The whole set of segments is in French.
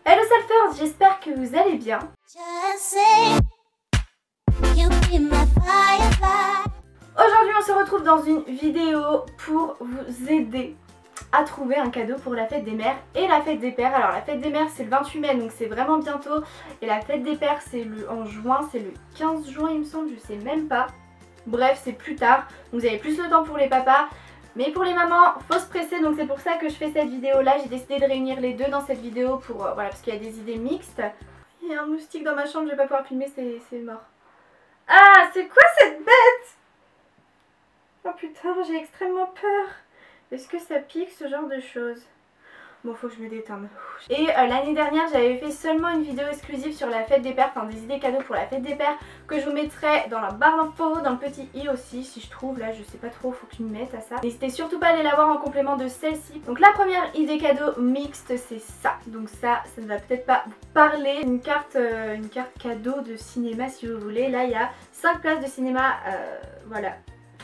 Hello Selfers, j'espère que vous allez bien. Aujourd'hui on se retrouve dans une vidéo pour vous aider à trouver un cadeau pour la fête des mères et la fête des pères. Alors la fête des mères c'est le 28 mai donc c'est vraiment bientôt, et la fête des pères c'est en juin, c'est le 15 juin il me semble, je sais même pas. Bref, c'est plus tard, donc vous avez plus de temps pour les papas. Mais pour les mamans, faut se presser, donc c'est pour ça que je fais cette vidéo là. J'ai décidé de réunir les deux dans cette vidéo pour voilà, parce qu'il y a des idées mixtes. Il y a un moustique dans ma chambre, je vais pas pouvoir filmer, c'est mort. Ah, c'est quoi cette bête? Oh putain, j'ai extrêmement peur. Est-ce que ça pique ce genre de choses? Bon, faut que je me détende. Et l'année dernière, j'avais fait seulement une vidéo exclusive sur la fête des pères, enfin des idées cadeaux pour la fête des pères, que je vous mettrai dans la barre d'infos, dans le petit i aussi, si je trouve, là je sais pas trop, faut que je m'y mette à ça. N'hésitez surtout pas à aller la voir en complément de celle-ci. Donc la première idée cadeau mixte, c'est ça. Donc ça ne va peut-être pas vous parler. Une carte cadeau de cinéma si vous voulez. Là il y a 5 places de cinéma, voilà,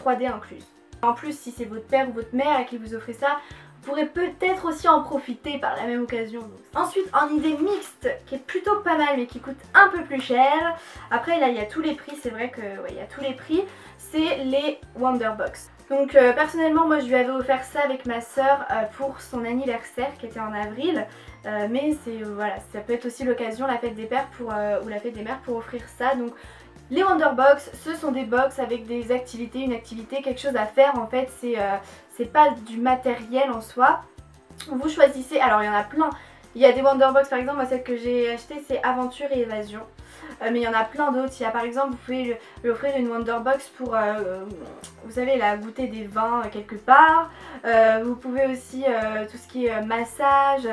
3D incluses. En plus, si c'est votre père ou votre mère à qui vous offrez ça, vous pourrez peut-être aussi en profiter par la même occasion. Ensuite, en idée mixte, qui est plutôt pas mal mais qui coûte un peu plus cher. Après là il y a tous les prix, c'est vrai que ouais, il y a tous les prix. C'est les Wonderbox. Donc personnellement moi je lui avais offert ça avec ma soeur pour son anniversaire qui était en avril. Mais c'est voilà, ça peut être aussi l'occasion, la fête des pères pour, ou la fête des mères, pour offrir ça. Donc les Wonderbox, ce sont des box avec des activités, une activité, quelque chose à faire en fait. C'est pas du matériel en soi. Vous choisissez, alors il y en a plein. Il y a des Wonderbox par exemple, moi celle que j'ai achetée c'est Aventure et Évasion. Mais il y en a plein d'autres. Il y a par exemple, vous pouvez lui offrir une Wonderbox pour, vous savez, la goûter des vins quelque part. Vous pouvez aussi, tout ce qui est massage,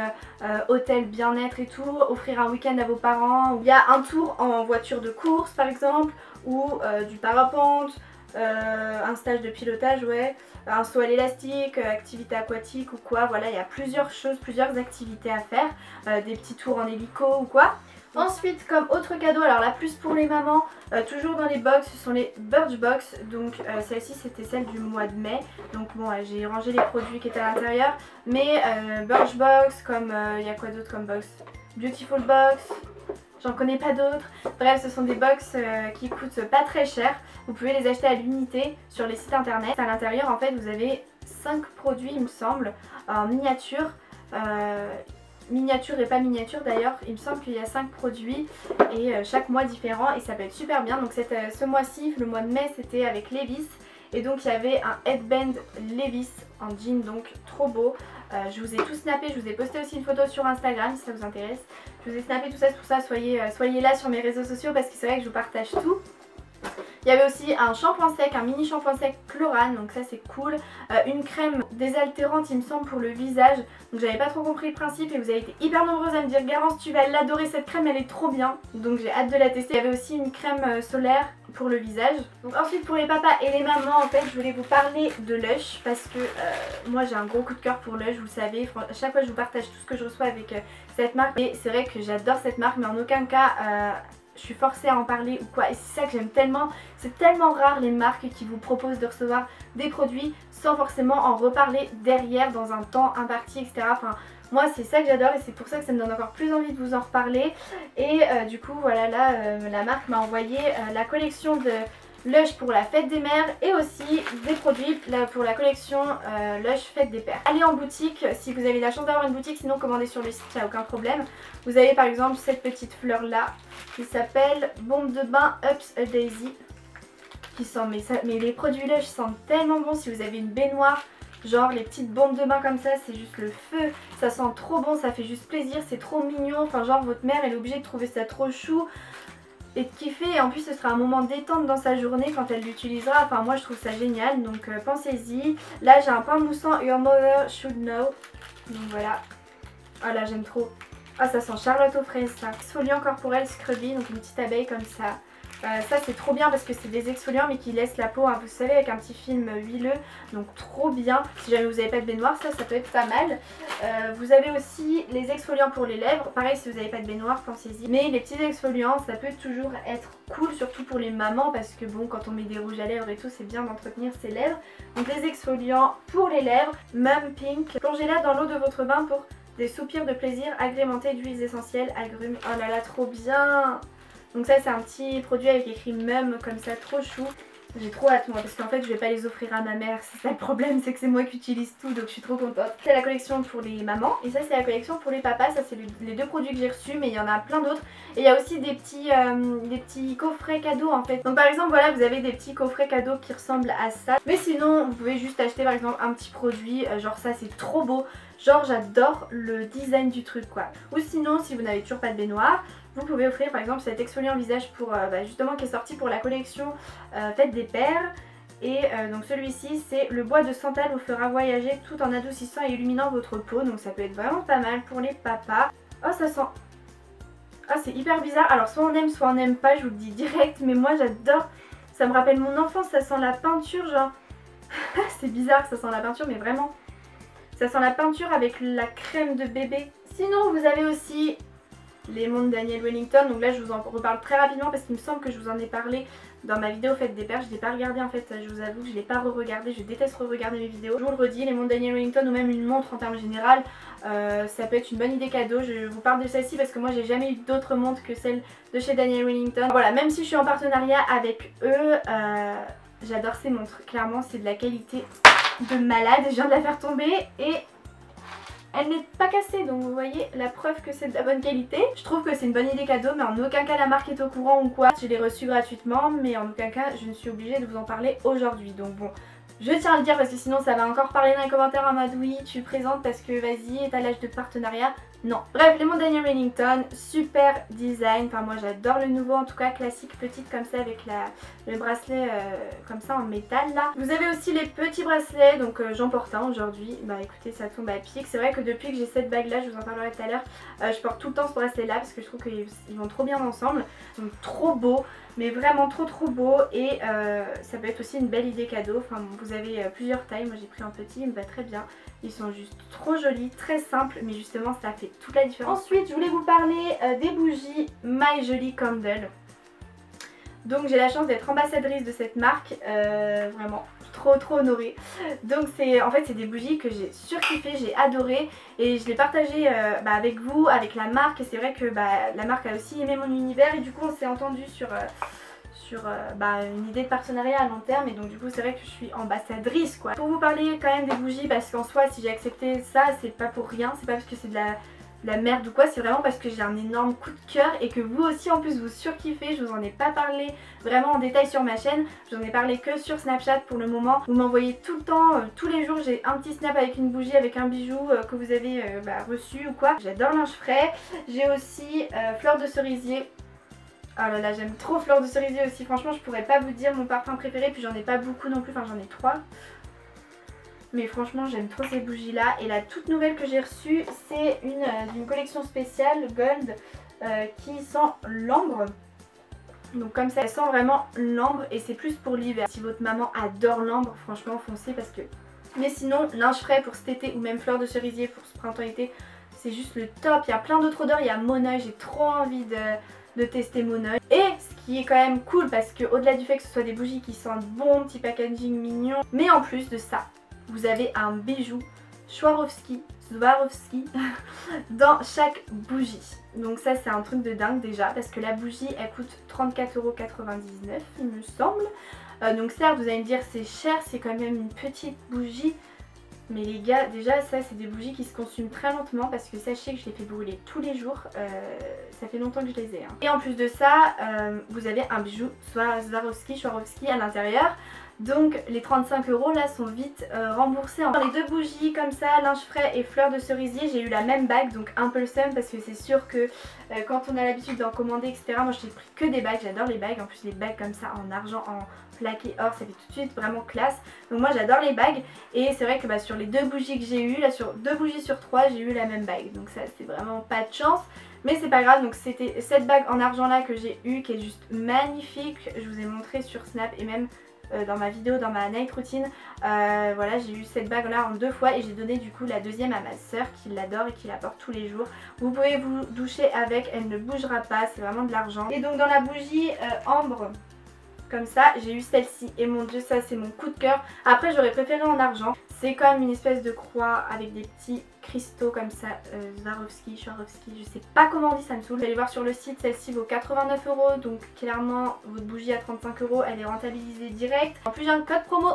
hôtel bien-être et tout, offrir un week-end à vos parents. Il y a un tour en voiture de course par exemple, ou du parapente, un stage de pilotage, ouais, un saut à l'élastique, activité aquatique ou quoi. Voilà, il y a plusieurs choses, plusieurs activités à faire, des petits tours en hélico ou quoi. Ensuite, comme autre cadeau, alors là plus pour les mamans, toujours dans les box, ce sont les Birchbox. Donc celle-ci c'était celle du mois de mai. Donc bon, j'ai rangé les produits qui étaient à l'intérieur. Mais Birchbox, comme il y a quoi d'autre comme box? Beautiful Box, j'en connais pas d'autres. Bref, ce sont des box qui coûtent pas très cher. Vous pouvez les acheter à l'unité sur les sites internet. À l'intérieur en fait vous avez 5 produits il me semble, en miniature. Miniature et pas miniature d'ailleurs, il me semble qu'il y a 5 produits et chaque mois différent, et ça peut être super bien. Donc ce mois-ci, le mois de mai, c'était avec Levi's, et donc il y avait un headband Levi's en jean, donc trop beau. Je vous ai tout snappé, je vous ai posté aussi une photo sur Instagram si ça vous intéresse. Je vous ai snappé tout ça, soyez là sur mes réseaux sociaux parce que c'est vrai que je vous partage tout. Il y avait aussi un shampoing sec, un mini shampoing sec Chlorane, donc ça c'est cool. Une crème désaltérante il me semble pour le visage, donc j'avais pas trop compris le principe et vous avez été hyper nombreuses à me dire Garance tu vas l'adorer cette crème, elle est trop bien. Donc j'ai hâte de la tester. Il y avait aussi une crème solaire pour le visage. Donc ensuite pour les papas et les mamans en fait je voulais vous parler de Lush parce que moi j'ai un gros coup de cœur pour Lush, vous le savez. À chaque fois je vous partage tout ce que je reçois avec cette marque et c'est vrai que j'adore cette marque mais en aucun cas je suis forcée à en parler ou quoi, et c'est ça que j'aime tellement. C'est tellement rare les marques qui vous proposent de recevoir des produits sans forcément en reparler derrière dans un temps imparti, etc. Enfin, moi c'est ça que j'adore et c'est pour ça que ça me donne encore plus envie de vous en reparler. Et du coup voilà, là la marque m'a envoyé la collection de Lush pour la fête des mères et aussi des produits pour la collection Lush fête des pères. Allez en boutique si vous avez la chance d'avoir une boutique, sinon commandez sur le site, il n'y a aucun problème. Vous avez par exemple cette petite fleur là qui s'appelle Bombe de bain Ups a Daisy, qui sent, mais les produits Lush sentent tellement bon. Si vous avez une baignoire, genre les petites bombes de bain comme ça, c'est juste le feu, ça sent trop bon, ça fait juste plaisir, c'est trop mignon. Enfin genre votre mère elle est obligée de trouver ça trop chou et de kiffer, et en plus ce sera un moment détente dans sa journée quand elle l'utilisera. Enfin moi je trouve ça génial, donc pensez-y. Là j'ai un pain moussant Your Mother Should Know, donc voilà. Ah là j'aime trop. Ah ça sent Charlotte aux fraises ça. Exfoliant corporel Scrubby, donc une petite abeille comme ça. Ça c'est trop bien parce que c'est des exfoliants mais qui laissent la peau, hein, vous savez, avec un petit film huileux, donc trop bien. Si jamais vous n'avez pas de baignoire, ça peut être pas mal. Vous avez aussi les exfoliants pour les lèvres, pareil si vous n'avez pas de baignoire, pensez-y. Mais les petits exfoliants ça peut toujours être cool, surtout pour les mamans, parce que bon, quand on met des rouges à lèvres et tout, c'est bien d'entretenir ses lèvres. Donc les exfoliants pour les lèvres, Mum Pink, plongez-la dans l'eau de votre bain pour des soupirs de plaisir agrémentés d'huiles essentielles, agrumes. Oh là là, trop bien. Donc ça c'est un petit produit avec écrit Mum comme ça, trop chou. J'ai trop hâte moi parce qu'en fait je vais pas les offrir à ma mère, c'est ça le problème, c'est que c'est moi qui utilise tout donc je suis trop contente. C'est la collection pour les mamans et ça c'est la collection pour les papas, ça c'est les deux produits que j'ai reçus mais il y en a plein d'autres. Et il y a aussi des petits coffrets cadeaux en fait. Donc par exemple voilà vous avez des petits coffrets cadeaux qui ressemblent à ça. Mais sinon vous pouvez juste acheter par exemple un petit produit, genre ça c'est trop beau. Genre j'adore le design du truc quoi. Ou sinon si vous n'avez toujours pas de baignoire, vous pouvez offrir par exemple cet exfoliant visage pour justement qui est sorti pour la collection Fête des Pères. Et donc celui-ci c'est le bois de santal vous fera voyager tout en adoucissant et illuminant votre peau. Donc ça peut être vraiment pas mal pour les papas. Oh ça sent... Ah c'est hyper bizarre. Alors soit on n'aime pas, je vous le dis direct. Mais moi j'adore. Ça me rappelle mon enfance, ça sent la peinture genre. C'est bizarre ça sent la peinture mais vraiment. Ça sent la peinture avec la crème de bébé. Sinon vous avez aussi les montres Daniel Wellington. Donc là je vous en reparle très rapidement parce qu'il me semble que je vous en ai parlé dans ma vidéo Fête des Pères. Je ne l'ai pas regardé en fait, je vous avoue que je ne l'ai pas re-regardé. Je déteste re-regarder mes vidéos. Je vous le redis, les montres Daniel Wellington ou même une montre en termes général, ça peut être une bonne idée cadeau. Je vous parle de celle-ci parce que moi j'ai jamais eu d'autres montres que celle de chez Daniel Wellington. Voilà, même si je suis en partenariat avec eux, j'adore ces montres. Clairement c'est de la qualité de malade. Je viens de la faire tomber et elle n'est pas cassée, donc vous voyez la preuve que c'est de la bonne qualité. Je trouve que c'est une bonne idée cadeau, mais en aucun cas la marque est au courant ou quoi. Je l'ai reçu gratuitement, mais en aucun cas je ne suis obligée de vous en parler aujourd'hui. Donc bon, je tiens à le dire parce que sinon ça va encore parler dans les commentaires en mode oui tu présentes parce que vas-y étalage de partenariat. Non. Bref, les montres Daniel Wellington, super design. Enfin moi j'adore le nouveau, en tout cas classique, petite comme ça avec le bracelet comme ça en métal là. Vous avez aussi les petits bracelets, donc j'en porte un aujourd'hui. Bah écoutez ça tombe à pic. C'est vrai que depuis que j'ai cette bague là, je vous en parlerai tout à l'heure, je porte tout le temps ce bracelet là parce que je trouve qu'ils vont trop bien ensemble. Ils sont trop beaux. Mais vraiment trop beau et ça peut être aussi une belle idée cadeau. Enfin vous avez plusieurs tailles, moi j'ai pris un petit, il me va très bien. Ils sont juste trop jolis, très simples, mais justement ça fait toute la différence. Ensuite je voulais vous parler des bougies My Jolie Candle. Donc j'ai la chance d'être ambassadrice de cette marque, vraiment trop honorée. Donc en fait c'est des bougies que j'ai surkiffé, j'ai adoré et je l'ai partagé avec vous, avec la marque. Et c'est vrai que la marque a aussi aimé mon univers et du coup on s'est entendu sur une idée de partenariat à long terme. Et donc du coup c'est vrai que je suis ambassadrice quoi. Pour vous parler quand même des bougies, parce qu'en soi si j'ai accepté ça c'est pas pour rien, c'est pas parce que c'est de la merde ou quoi, c'est vraiment parce que j'ai un énorme coup de cœur et que vous aussi en plus vous surkiffez. Je vous en ai pas parlé vraiment en détail sur ma chaîne, j'en ai parlé que sur Snapchat pour le moment. Vous m'envoyez tout le temps, tous les jours j'ai un petit snap avec une bougie, avec un bijou que vous avez reçu ou quoi. J'adore linge frais. J'ai aussi fleur de cerisier. Oh là là j'aime trop fleur de cerisier aussi, franchement je pourrais pas vous dire mon parfum préféré, puis j'en ai pas beaucoup non plus, enfin j'en ai 3. Mais franchement j'aime trop ces bougies là. Et la toute nouvelle que j'ai reçue c'est d'une collection spéciale Gold qui sent l'ambre. Donc comme ça elle sent vraiment l'ambre et c'est plus pour l'hiver. Si votre maman adore l'ambre franchement foncez parce que... Mais sinon linge frais pour cet été ou même fleur de cerisier pour ce printemps-été c'est juste le top. Il y a plein d'autres odeurs, il y a Mon Oeil, j'ai trop envie de tester Mon Oeil. Et ce qui est quand même cool parce que au-delà du fait que ce soit des bougies qui sentent bon, petit packaging mignon, mais en plus de ça vous avez un bijou Swarovski dans chaque bougie. Donc ça c'est un truc de dingue déjà parce que la bougie elle coûte 34,99€ il me semble. Donc certes vous allez me dire c'est cher, c'est quand même une petite bougie. Mais les gars déjà ça c'est des bougies qui se consument très lentement parce que sachez que je les fais brûler tous les jours. Ça fait longtemps que je les ai. Et en plus de ça vous avez un bijou Swarovski à l'intérieur. Donc les 35€ là sont vite remboursés. Les deux bougies comme ça, linge frais et fleur de cerisier, j'ai eu la même bague, donc un peu le seum parce que c'est sûr que quand on a l'habitude d'en commander etc. Moi je n'ai pris que des bagues, j'adore les bagues, en plus les bagues comme ça en argent, en plaqué or, ça fait tout de suite vraiment classe. Donc moi j'adore les bagues et c'est vrai que sur les deux bougies que j'ai eu, là sur 2 bougies sur 3 j'ai eu la même bague. Donc ça c'est vraiment pas de chance. Mais c'est pas grave, donc c'était cette bague en argent là que j'ai eu qui est juste magnifique. Je vous ai montré sur Snap et même dans ma vidéo, dans ma night routine. Voilà j'ai eu cette bague là en 2 fois et j'ai donné du coup la deuxième à ma soeur qui l'adore et qui la porte tous les jours. Vous pouvez vous doucher avec, elle ne bougera pas, c'est vraiment de l'argent. Et donc dans la bougie ambre comme ça j'ai eu celle-ci et mon dieu ça c'est mon coup de cœur. Après j'aurais préféré en argent, c'est comme une espèce de croix avec des petits cristaux comme ça, Swarovski, je sais pas comment on dit, ça me saoule. Vous allez voir sur le site, celle-ci vaut 89 €, donc clairement votre bougie à 35 €, elle est rentabilisée direct. En plus j'ai un code promo,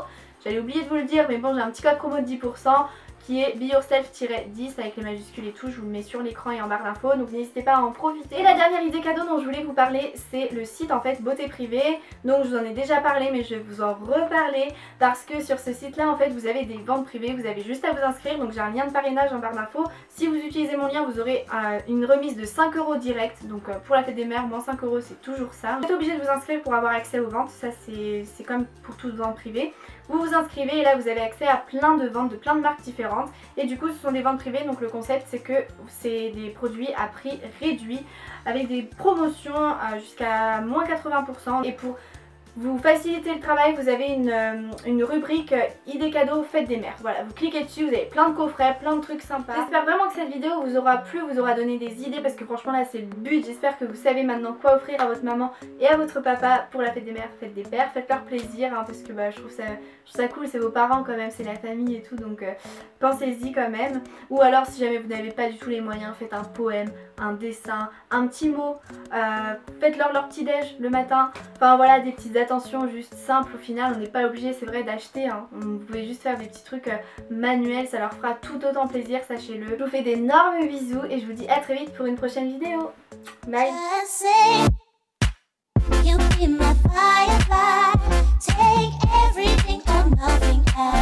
j'allais oublier de vous le dire, mais bon j'ai un petit code promo de 10% qui est BeYourself-10 avec les majuscules et tout, je vous le mets sur l'écran et en barre d'infos, donc n'hésitez pas à en profiter. Et la dernière idée cadeau dont je voulais vous parler, c'est le site en fait Beauté Privée. Donc je vous en ai déjà parlé mais je vais vous en reparler parce que sur ce site là en fait vous avez des ventes privées, vous avez juste à vous inscrire, donc j'ai un lien de parrainage en barre d'infos. Si vous utilisez mon lien vous aurez une remise de 5 € direct, donc pour la fête des mères, moins 5 € c'est toujours ça. Vous êtes obligé de vous inscrire pour avoir accès aux ventes, ça c'est comme pour toute vente privée. Vous vous inscrivez et là vous avez accès à plein de ventes de plein de marques différentes et du coup ce sont des ventes privées, donc le concept c'est que c'est des produits à prix réduit avec des promotions jusqu'à moins 80% et pour vous facilitez le travail, vous avez une rubrique idées cadeaux fête des mères. Voilà, vous cliquez dessus, vous avez plein de coffrets, plein de trucs sympas. J'espère vraiment que cette vidéo vous aura plu, vous aura donné des idées parce que franchement là c'est le but. J'espère que vous savez maintenant quoi offrir à votre maman et à votre papa pour la fête des mères, fête des pères. Faites leur plaisir hein, parce que je trouve ça cool, c'est vos parents quand même, c'est la famille et tout, donc pensez-y quand même. Ou alors si jamais vous n'avez pas du tout les moyens, faites un poème, un dessin, un petit mot, faites-leur leur petit déj le matin. Enfin voilà, des petites attention juste simple, au final on n'est pas obligé c'est vrai d'acheter hein. Vous pouvez juste faire des petits trucs manuels, ça leur fera tout autant plaisir, sachez-le. Je vous fais d'énormes bisous et je vous dis à très vite pour une prochaine vidéo. Bye. You be my firefly, take everything or nothing else.